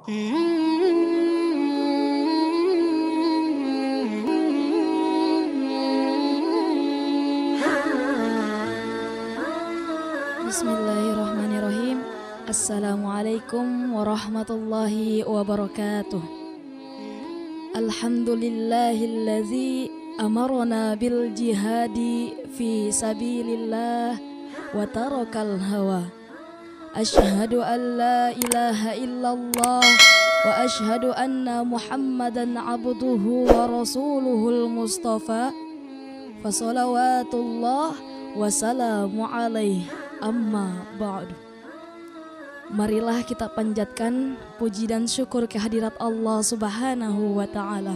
Bismillahirrahmanirrahim. Assalamualaikum warahmatullahi wabarakatuh. Alhamdulillahillazi amarna bil jihadi fi sabilillah wa tarakal hawa. Ashhadu an la ilaha illallah wa ashhadu anna Muhammadan abduhu wa rasuluhul mustafa. Fa salawatullah wa salamu alaihi. Amma ba'du. Marilah kita panjatkan puji dan syukur kehadirat Allah Subhanahu wa ta'ala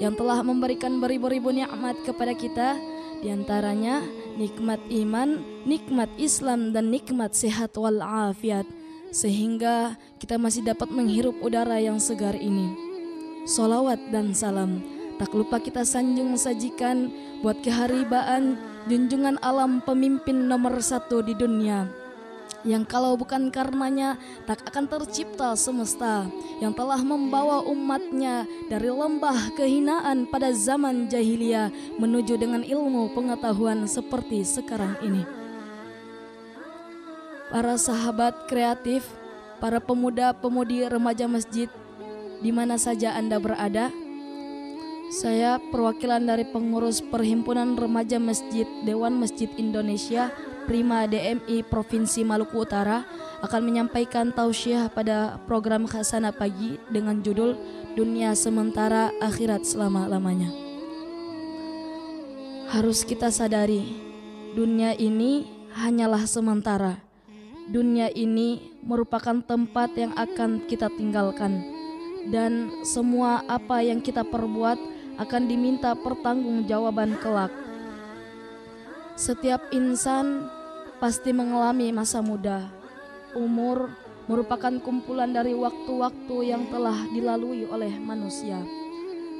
yang telah memberikan beribu-ribu nikmat kepada kita, diantaranya nikmat iman, nikmat Islam, dan nikmat sehat wal afiat, sehingga kita masih dapat menghirup udara yang segar ini. Salawat dan salam tak lupa kita sanjung sajikan buat keharibaan junjungan alam, pemimpin nomor 1 di dunia, yang kalau bukan karenanya tak akan tercipta semesta, yang telah membawa umatnya dari lembah kehinaan pada zaman jahiliyah menuju dengan ilmu pengetahuan seperti sekarang ini. Para sahabat kreatif, para pemuda-pemudi remaja masjid, di mana saja Anda berada, saya perwakilan dari pengurus Perhimpunan Remaja Masjid Dewan Masjid Indonesia Prima DMI Provinsi Maluku Utara akan menyampaikan tausiah pada program Khasana Pagi dengan judul Dunia Sementara Akhirat Selama-lamanya. Harus kita sadari, dunia ini hanyalah sementara. Dunia ini merupakan tempat yang akan kita tinggalkan, dan semua apa yang kita perbuat akan diminta pertanggungjawaban kelak. Setiap insan pasti mengalami masa muda. Umur merupakan kumpulan dari waktu-waktu yang telah dilalui oleh manusia.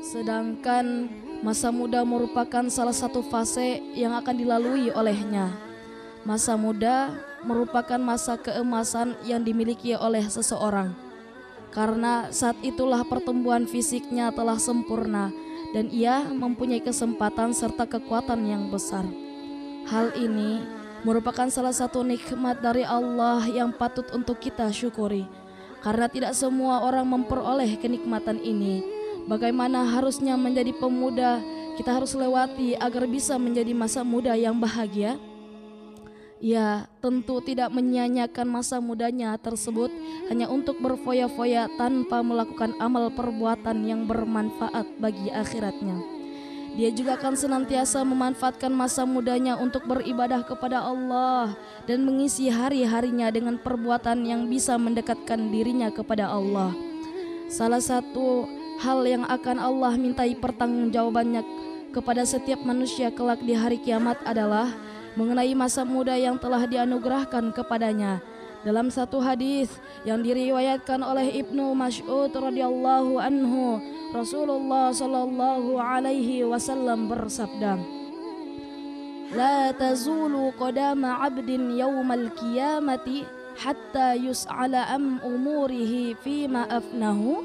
Sedangkan masa muda merupakan salah satu fase yang akan dilalui olehnya. Masa muda merupakan masa keemasan yang dimiliki oleh seseorang, karena saat itulah pertumbuhan fisiknya telah sempurna dan ia mempunyai kesempatan serta kekuatan yang besar. Hal ini merupakan salah satu nikmat dari Allah yang patut untuk kita syukuri, karena tidak semua orang memperoleh kenikmatan ini. Bagaimana harusnya menjadi pemuda kita harus lewati agar bisa menjadi masa muda yang bahagia? Ya, tentu tidak menyia-nyiakan masa mudanya tersebut hanya untuk berfoya-foya tanpa melakukan amal perbuatan yang bermanfaat bagi akhiratnya. Dia juga akan senantiasa memanfaatkan masa mudanya untuk beribadah kepada Allah dan mengisi hari-harinya dengan perbuatan yang bisa mendekatkan dirinya kepada Allah. Salah satu hal yang akan Allah mintai pertanggungjawabannya kepada setiap manusia kelak di hari kiamat adalah mengenai masa muda yang telah dianugerahkan kepadanya. Dalam satu hadis yang diriwayatkan oleh Ibnu Mas'ud radhiyallahu anhu, Rasulullah sallallahu alaihi wasallam bersabda, "La tazulu qadama 'abdin yaumal qiyamati hatta yus'ala am umurihi fima afnahu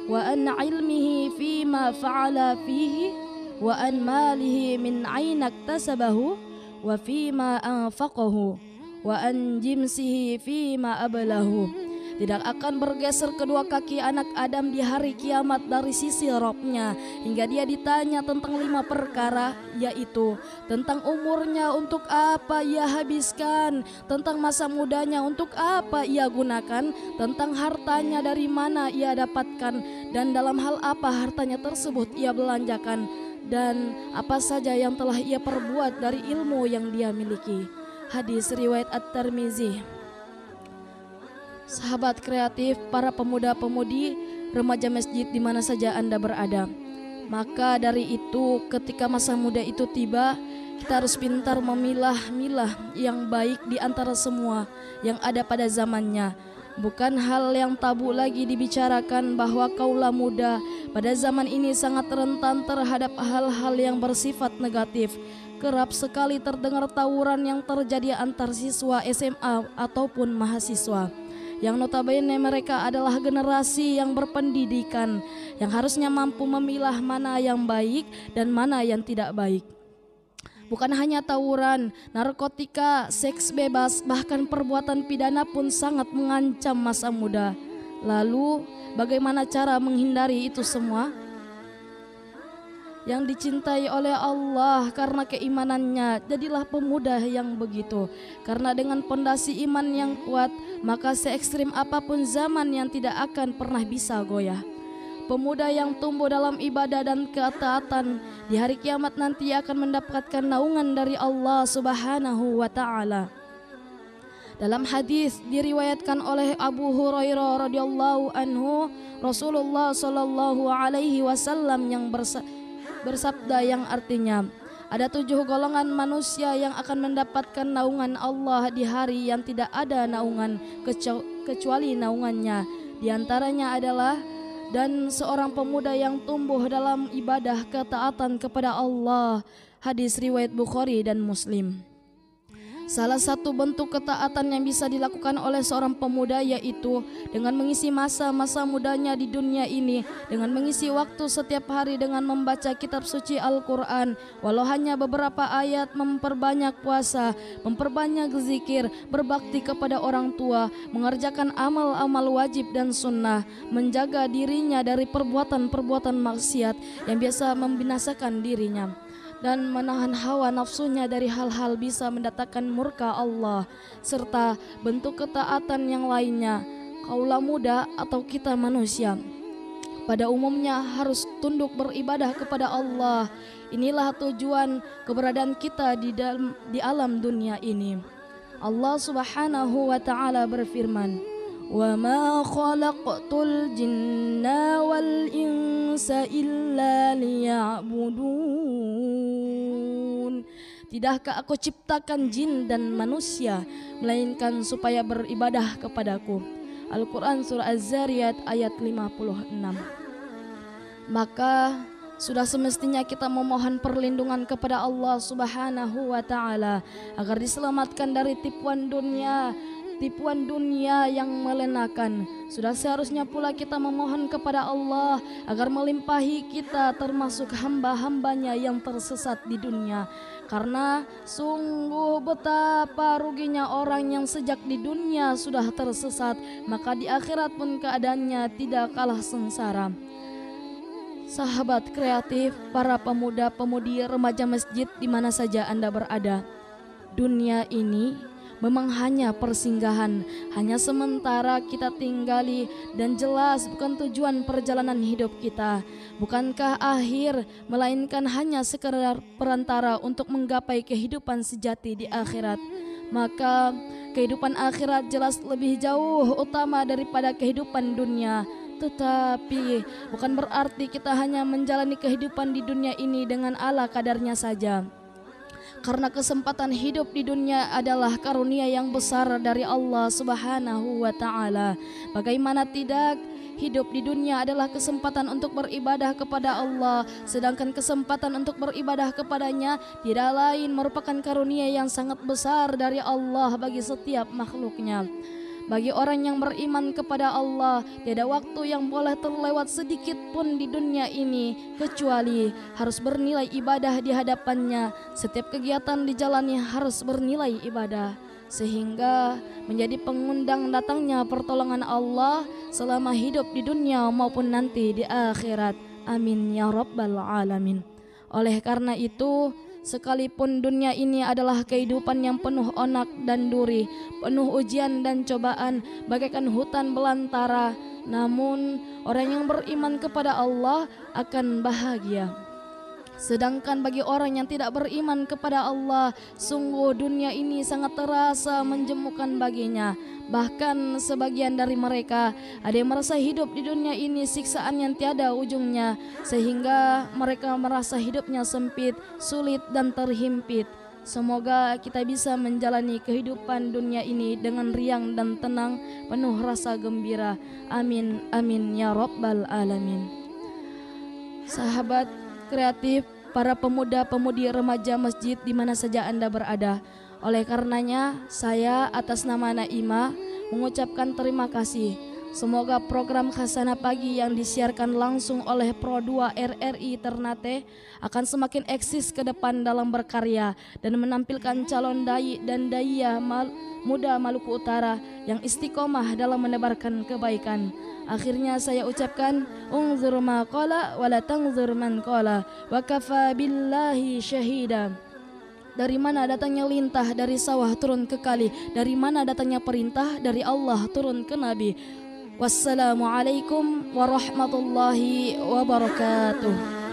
wa an 'ilmihi fima fa'ala fihi wa an malihi min 'aina iktasabahu wa fima anfaqahu wa an jimsihi fima ablahu." Tidak akan bergeser kedua kaki anak Adam di hari kiamat dari sisi Robnya hingga dia ditanya tentang 5 perkara, yaitu tentang umurnya, untuk apa ia habiskan, tentang masa mudanya, untuk apa ia gunakan, tentang hartanya dari mana ia dapatkan, dan dalam hal apa hartanya tersebut ia belanjakan, dan apa saja yang telah ia perbuat dari ilmu yang dia miliki. Hadis riwayat At-Tirmizi. Sahabat kreatif, para pemuda-pemudi remaja masjid di mana saja Anda berada, maka dari itu ketika masa muda itu tiba, kita harus pintar memilah-milah yang baik di antara semua yang ada pada zamannya. Bukan hal yang tabu lagi dibicarakan bahwa kaula muda pada zaman ini sangat rentan terhadap hal-hal yang bersifat negatif. Kerap sekali terdengar tawuran yang terjadi antar siswa SMA ataupun mahasiswa yang notabene mereka adalah generasi yang berpendidikan, yang harusnya mampu memilah mana yang baik dan mana yang tidak baik. Bukan hanya tawuran, narkotika, seks bebas, bahkan perbuatan pidana pun sangat mengancam masa muda. Lalu, bagaimana cara menghindari itu semua? Yang dicintai oleh Allah karena keimanannya, jadilah pemuda yang begitu. Karena dengan pondasi iman yang kuat, maka se-ekstrim apapun zaman yang tidak akan pernah bisa goyah. Pemuda yang tumbuh dalam ibadah dan ketaatan di hari kiamat nanti akan mendapatkan naungan dari Allah Subhanahu wa Ta'ala. Dalam hadis diriwayatkan oleh Abu Hurairah radhiyallahu anhu, Rasulullah sallallahu alaihi wasallam yang bersabda yang artinya, ada 7 golongan manusia yang akan mendapatkan naungan Allah di hari yang tidak ada naungan kecuali naungannya. Di antaranya adalah dan seorang pemuda yang tumbuh dalam ibadah ketaatan kepada Allah. Hadis riwayat Bukhari dan Muslim. Salah satu bentuk ketaatan yang bisa dilakukan oleh seorang pemuda yaitu dengan mengisi masa-masa mudanya di dunia ini, dengan mengisi waktu setiap hari dengan membaca kitab suci Al-Quran, walau hanya beberapa ayat, memperbanyak puasa, memperbanyak zikir, berbakti kepada orang tua, mengerjakan amal-amal wajib dan sunnah, menjaga dirinya dari perbuatan-perbuatan maksiat yang biasa membinasakan dirinya, dan menahan hawa nafsunya dari hal-hal bisa mendatangkan murka Allah, serta bentuk ketaatan yang lainnya. Kaulah muda atau kita manusia pada umumnya harus tunduk beribadah kepada Allah. Inilah tujuan keberadaan kita di alam dunia ini. Allah Subhanahu wa Ta'ala berfirman, "Wa ma khalaqtul jinna wal insa illa liya'budun." Tidakkah aku ciptakan jin dan manusia melainkan supaya beribadah kepadaku. Al-Quran surah Az-Zariyat ayat 56. Maka sudah semestinya kita memohon perlindungan kepada Allah Subhanahu wa Ta'ala agar diselamatkan dari tipuan dunia yang melenakan. Sudah seharusnya pula kita memohon kepada Allah agar melimpahi kita termasuk hamba-hambanya yang tersesat di dunia. Karena sungguh betapa ruginya orang yang sejak di dunia sudah tersesat, maka di akhirat pun keadaannya tidak kalah sengsara. Sahabat kreatif, para pemuda-pemudi remaja masjid di mana saja Anda berada, dunia ini memang hanya persinggahan, hanya sementara kita tinggali, dan jelas bukan tujuan perjalanan hidup kita. Bukankah akhir, melainkan hanya sekedar perantara untuk menggapai kehidupan sejati di akhirat. Maka kehidupan akhirat jelas lebih jauh utama daripada kehidupan dunia. Tetapi bukan berarti kita hanya menjalani kehidupan di dunia ini dengan ala kadarnya saja. Karena kesempatan hidup di dunia adalah karunia yang besar dari Allah Subhanahu wa Ta'ala. Bagaimana tidak, hidup di dunia adalah kesempatan untuk beribadah kepada Allah, sedangkan kesempatan untuk beribadah kepadanya tidak lain merupakan karunia yang sangat besar dari Allah bagi setiap makhluknya. Bagi orang yang beriman kepada Allah, tiada waktu yang boleh terlewat sedikit pun di dunia ini kecuali harus bernilai ibadah di hadapannya. Setiap kegiatan dijalani harus bernilai ibadah, sehingga menjadi pengundang datangnya pertolongan Allah selama hidup di dunia maupun nanti di akhirat. Amin ya rabbal alamin. Oleh karena itu, sekalipun dunia ini adalah kehidupan yang penuh onak dan duri, penuh ujian dan cobaan, bagaikan hutan belantara, namun orang yang beriman kepada Allah akan bahagia. Sedangkan bagi orang yang tidak beriman kepada Allah, sungguh dunia ini sangat terasa menjemukan baginya. Bahkan sebagian dari mereka ada yang merasa hidup di dunia ini siksaan yang tiada ujungnya, sehingga mereka merasa hidupnya sempit, sulit dan terhimpit. Semoga kita bisa menjalani kehidupan dunia ini dengan riang dan tenang, penuh rasa gembira. Amin, amin ya rabbal alamin. Sahabat kreatif, para pemuda-pemudi remaja masjid di mana saja Anda berada. Oleh karenanya, saya atas nama Naimah mengucapkan terima kasih. Semoga program Khasanah Pagi yang disiarkan langsung oleh Pro 2 RRI Ternate akan semakin eksis ke depan dalam berkarya dan menampilkan calon dai dan daiya muda Maluku Utara yang istiqomah dalam menebarkan kebaikan. Akhirnya saya ucapkan unzur ma qala wa la tanzur man qala wa kafa billahi syahida. Dari mana datangnya lintah, dari sawah turun ke kali. Dari mana datangnya perintah, dari Allah turun ke Nabi. Wassalamualaikum warahmatullahi wabarakatuh.